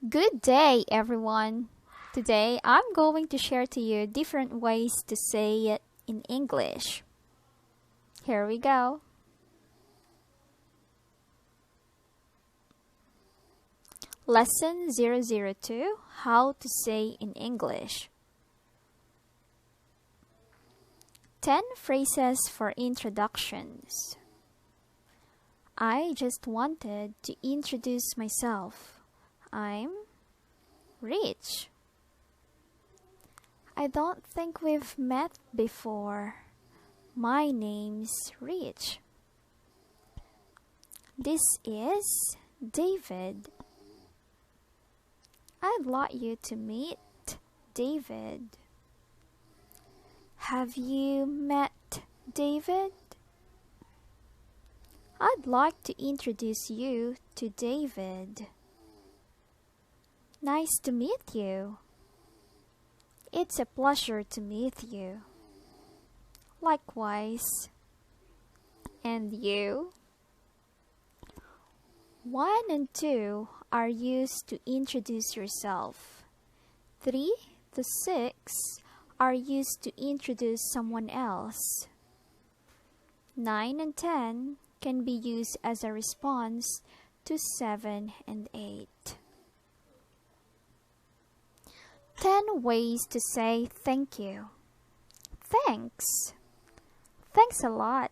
Good day, everyone. Today, I'm going to share to you different ways to say it in English. Here we go. Lesson 002, How to Say in English. 10 phrases for introductions. I just wanted to introduce myself. I'm Rich. I don't think we've met before. My name's Rich. This is David. I'd like you to meet David. Have you met David? I'd like to introduce you to David. Nice to meet you. It's a pleasure to meet you. Likewise. And you? 1 and 2 are used to introduce yourself. 3 to 6 are used to introduce someone else. 9 and 10 can be used as a response to 7 and 8. 10 ways to say thank you. Thanks. Thanks a lot.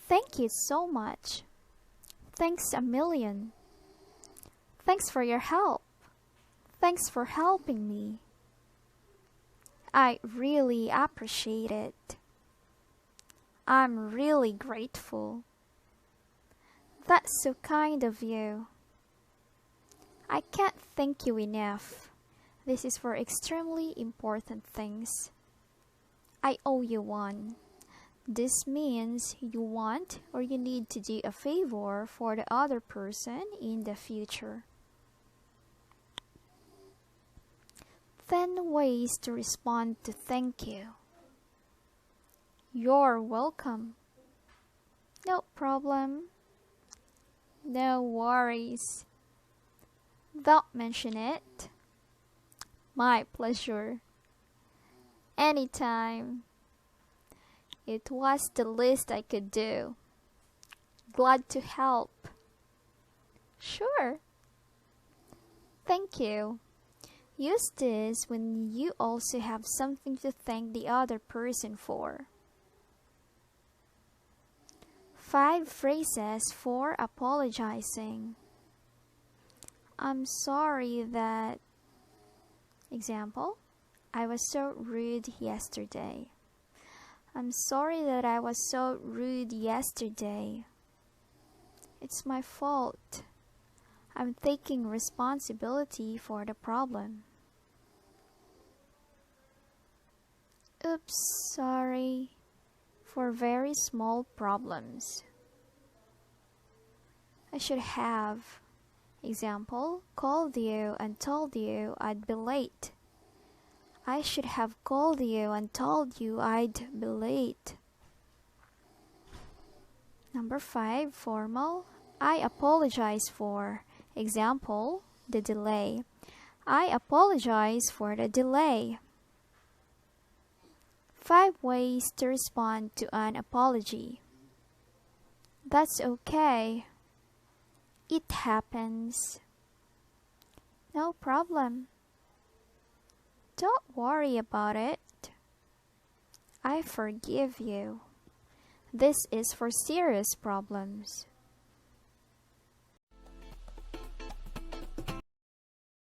Thank you so much. Thanks a million. Thanks for your help. Thanks for helping me. I really appreciate it. I'm really grateful. That's so kind of you. I can't thank you enough. This is for extremely important things. I owe you one. This means you want or you need to do a favor for the other person in the future. 10 ways to respond to thank you. You're welcome. No problem. No worries. Don't mention it. My pleasure. Anytime. It was the least I could do. Glad to help. Sure. Thank you. Use this when you also have something to thank the other person for. 5 phrases for apologizing. I'm sorry that... Example, I was so rude yesterday. I'm sorry that I was so rude yesterday. It's my fault. I'm taking responsibility for the problem. Oops, sorry. For very small problems. I should have. Example, called you and told you I'd be late. I should have called you and told you I'd be late. Number 5, formal. I apologize for. Example, the delay. I apologize for the delay. 5 ways to respond to an apology. That's okay. It happens. No problem. Don't worry about it. I forgive you. This is for serious problems.